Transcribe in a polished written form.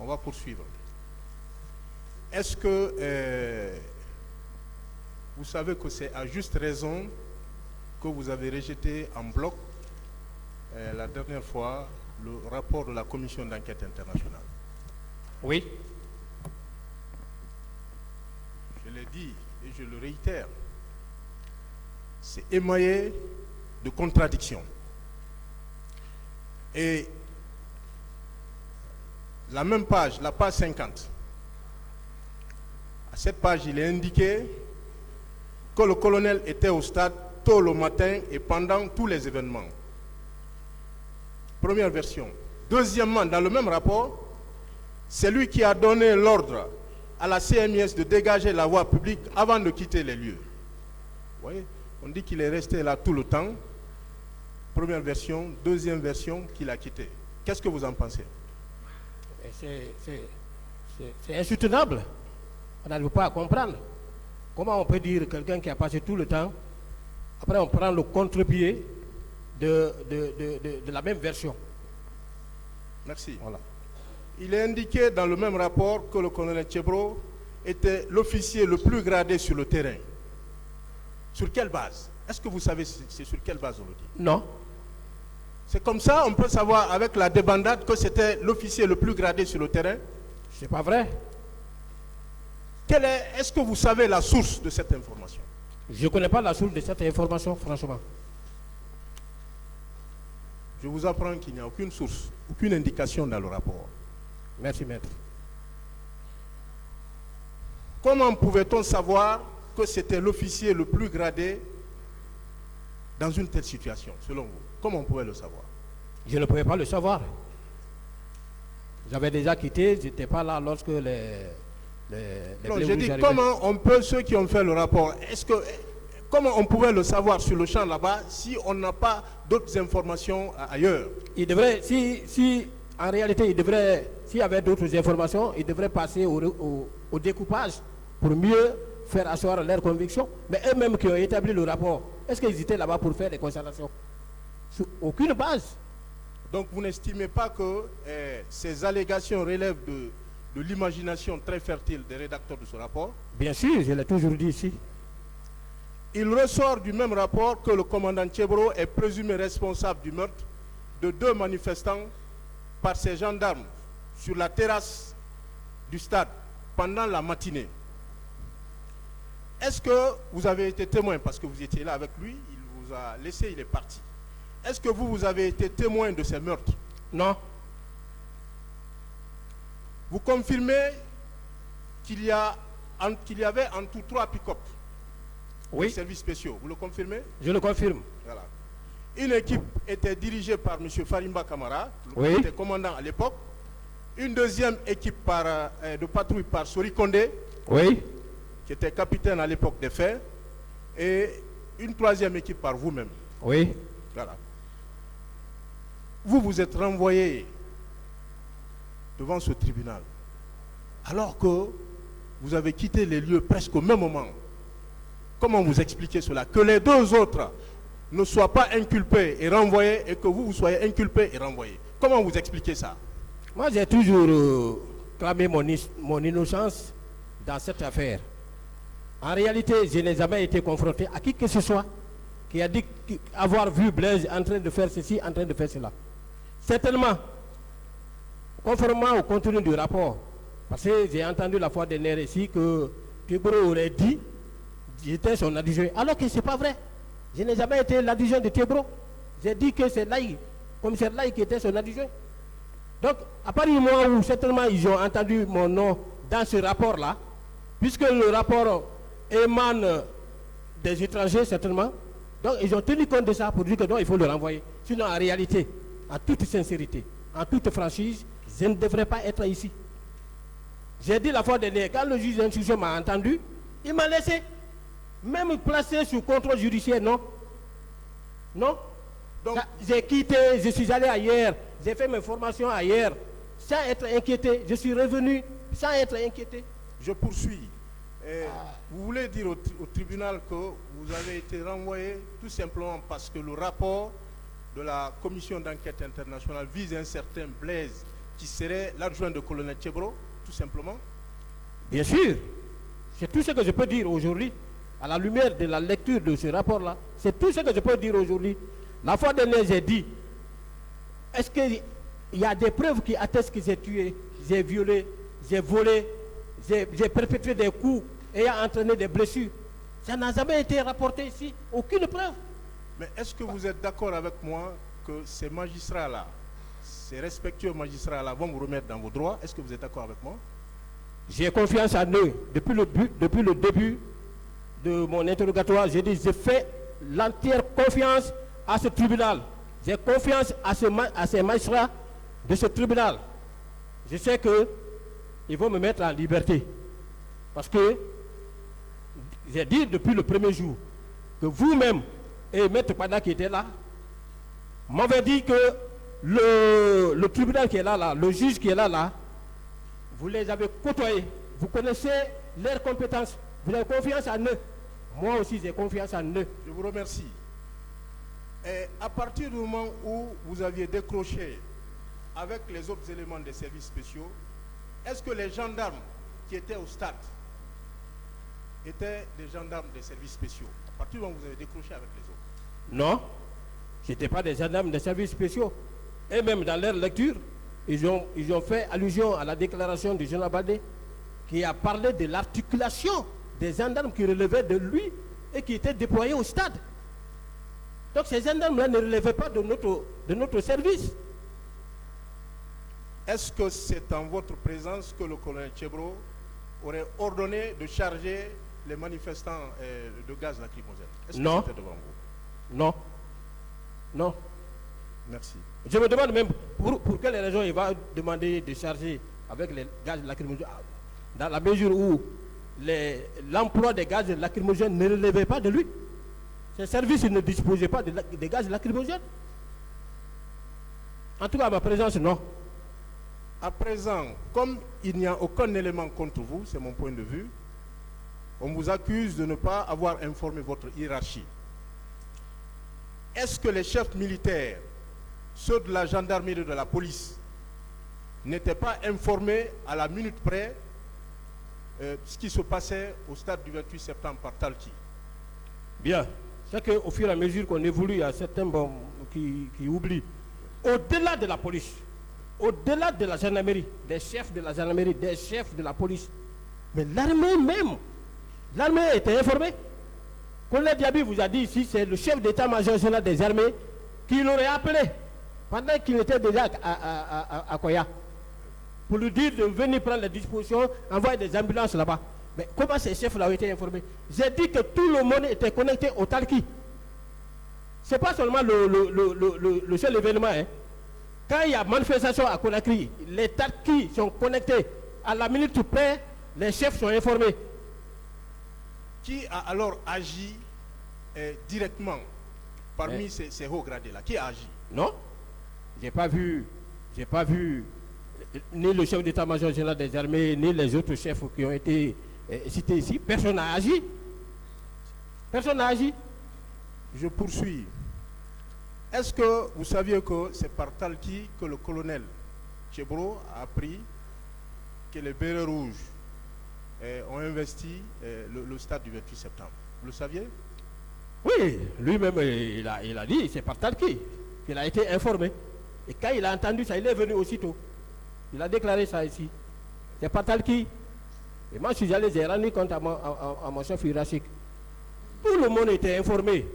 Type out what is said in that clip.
On va poursuivre. Est-ce que vous savez que c'est à juste raison que vous avez rejeté en bloc la dernière fois le rapport de la commission d'enquête internationale? Oui. Je l'ai dit et je le réitère. C'est émaillé de contradictions. Et la même page, la page 50, à cette page, il est indiqué que le colonel était au stade tôt le matin et pendant tous les événements. Première version. Deuxièmement, dans le même rapport, c'est lui qui a donné l'ordre à la CMIS de dégager la voie publique avant de quitter les lieux. Vous voyez, on dit qu'il est resté là tout le temps. Première version, deuxième version, qu'il a quitté. Qu'est-ce que vous en pensez? C'est insoutenable. On n'arrive pas à comprendre. Comment on peut dire quelqu'un qui a passé tout le temps, après on prend le contre-pied de la même version. Merci. Voilà. Il est indiqué dans le même rapport que le colonel Tchebro était l'officier le plus gradé sur le terrain. Sur quelle base? Est-ce que vous savez c'est sur quelle base on le dit? Non. C'est comme ça, on peut savoir avec la débandade que c'était l'officier le plus gradé sur le terrain? C'est pas vrai. Est-ce que vous savez la source de cette information? Je ne connais pas la source de cette information, franchement. Je vous apprends qu'il n'y a aucune source, aucune indication dans le rapport. Merci, maître. Comment pouvait-on savoir que c'était l'officier le plus gradé dans une telle situation, selon vous? Comment on pouvait le savoir? Je ne pouvais pas le savoir. J'avais déjà quitté, je n'étais pas là lorsque les non, j'ai dit comment on peut, ceux qui ont fait le rapport, comment on pouvait le savoir sur le champ là-bas si on n'a pas d'autres informations ailleurs? Il devrait, en réalité, s'il y avait d'autres informations, il devrait passer au découpage pour mieux faire asseoir leurs convictions. Mais eux-mêmes qui ont établi le rapport, est-ce qu'ils étaient là-bas pour faire des constatations? Sur aucune base. Donc vous n'estimez pas que ces allégations relèvent de l'imagination très fertile des rédacteurs de ce rapport? Bien sûr, je l'ai toujours dit ici. Il ressort du même rapport que le commandant Tchebro est présumé responsable du meurtre de 2 manifestants par ses gendarmes sur la terrasse du stade pendant la matinée. Est-ce que vous avez été témoin, parce que vous étiez là avec lui, il vous a laissé, il est parti. Est-ce que vous avez été témoin de ces meurtres? Non. Vous confirmez qu'il y avait en tout 3 pick-up de services spéciaux. Vous le confirmez? Je le confirme. Voilà. Une équipe était dirigée par M. Farimba Kamara, qui était commandant à l'époque. Une deuxième équipe de patrouille par Sori Kondé, qui était capitaine à l'époque des faits. Et une troisième équipe par vous-même. Oui. Voilà. Vous êtes renvoyé devant ce tribunal, alors que vous avez quitté les lieux presque au même moment. Comment vous expliquez cela? Que les 2 autres ne soient pas inculpés et renvoyés et que vous soyez inculpés et renvoyés. Comment vous expliquez ça? Moi, j'ai toujours clamé mon innocence dans cette affaire. En réalité, je n'ai jamais été confronté à qui que ce soit qui a dit avoir vu Blaise en train de faire ceci, en train de faire cela. Certainement, conformément au contenu du rapport, parce que j'ai entendu la fois dernière ici que Tchebro aurait dit j'étais son adjoint, alors que ce n'est pas vrai. Je n'ai jamais été l'adjoint de Tchebro. J'ai dit que c'est Laï, commissaire Laï qui était son adjoint. Donc, à partir du moment où certainement ils ont entendu mon nom dans ce rapport-là, puisque le rapport émane des étrangers certainement, donc ils ont tenu compte de ça pour dire que non, il faut le renvoyer. Sinon, en réalité, en toute sincérité, en toute franchise, je ne devrais pas être ici. J'ai dit la fois dernière, quand le juge d'instruction m'a entendu, il m'a laissé. Même placé sous contrôle judiciaire, non. Non. Donc, j'ai quitté, je suis allé ailleurs, j'ai fait mes formations ailleurs, sans être inquiété. Je suis revenu sans être inquiété. Je poursuis. Vous voulez dire au tribunal que vous avez été renvoyé tout simplement parce que le rapport de la commission d'enquête internationale vise un certain Blaise qui serait l'adjoint de colonel Tchebro, tout simplement? Bien sûr. C'est tout ce que je peux dire aujourd'hui, à la lumière de la lecture de ce rapport-là. C'est tout ce que je peux dire aujourd'hui. La fois dernière, j'ai dit, est-ce qu'il y a des preuves qui attestent que j'ai tué, j'ai violé, j'ai volé, j'ai perpétré des coups ayant entraîné des blessures? Ça n'a jamais été rapporté ici, aucune preuve. Mais est-ce que vous êtes d'accord avec moi que ces magistrats-là, ces respectueux magistrats-là vont vous remettre dans vos droits? Est-ce que vous êtes d'accord avec moi? J'ai confiance en eux. Depuis le début de mon interrogatoire, j'ai dit, je fais l'entière confiance à ce tribunal. J'ai confiance à ces magistrats de ce tribunal. Je sais qu'ils vont me mettre en liberté. Parce que j'ai dit depuis le premier jour que vous-même et Maître Pada qui était là m'avez dit que le tribunal qui est là, le juge qui est là, vous les avez côtoyés. Vous connaissez leurs compétences. Vous avez confiance en eux. Moi aussi, j'ai confiance en eux. Je vous remercie. Et à partir du moment où vous aviez décroché avec les autres éléments des services spéciaux, est-ce que les gendarmes qui étaient au stade étaient des gendarmes des services spéciaux? À partir du moment où vous avez décroché avec les autres? Non, ce n'étaient pas des gendarmes des services spéciaux. Et même dans leur lecture, ils ont fait allusion à la déclaration du général Baldé qui a parlé de l'articulation des gendarmes qui relevaient de lui et qui étaient déployés au stade. Donc ces gendarmes-là ne relevaient pas de notre service. Est-ce que c'est en votre présence que le colonel Tchebro aurait ordonné de charger les manifestants de gaz lacrymogène? Est-ce que Non. c'était devant vous? Non. Non. Merci. Je me demande même pour quelle raison il va demander de charger avec les gaz lacrymogènes, dans la mesure où l'emploi des gaz lacrymogènes ne relevait pas de lui. Ces services ne disposaient pas de gaz lacrymogènes. En tout cas, à ma présence, non. À présent, comme il n'y a aucun élément contre vous, c'est mon point de vue, on vous accuse de ne pas avoir informé votre hiérarchie. Est-ce que les chefs militaires, ceux de la gendarmerie et de la police, n'étaient pas informés à la minute près ce qui se passait au stade du 28 septembre par Talki? Bien. C'est qu'au fur et à mesure qu'on évolue, il y a certains qui oublient. Au-delà de la police, au-delà de la gendarmerie, des chefs de la gendarmerie, des chefs de la police, mais l'armée même, l'armée était informée. Colonel Diaby vous a dit ici, c'est le chef d'état-major général des armées qui l'aurait appelé pendant qu'il était déjà à Koya pour lui dire de venir prendre les dispositions, envoyer des ambulances là-bas. Mais comment ces chefs-là ont été informés? J'ai dit que tout le monde était connecté au Talki. Ce n'est pas seulement le seul événement. Hein. Quand il y a manifestation à Conakry, les Talki sont connectés. À la minute près, les chefs sont informés. Qui a alors agi directement parmi ces hauts gradés-là? Qui a agi? Non, j'ai pas vu ni le chef d'état-major général des armées, ni les autres chefs qui ont été cités ici. Personne n'a agi. Personne n'a agi. Je poursuis. Est-ce que vous saviez que c'est par Talki que le colonel Tchebro a appris que les bérets rouges ont investi le stade du 28 septembre? Vous le saviez? Oui, lui-même, il a dit, c'est par Talki qu'il a été informé. Et quand il a entendu ça, il est venu aussitôt. Il a déclaré ça ici. C'est par Talki. Et moi, je suis allé, j'ai rendu compte à mon chef hiérarchique. Tout le monde était informé.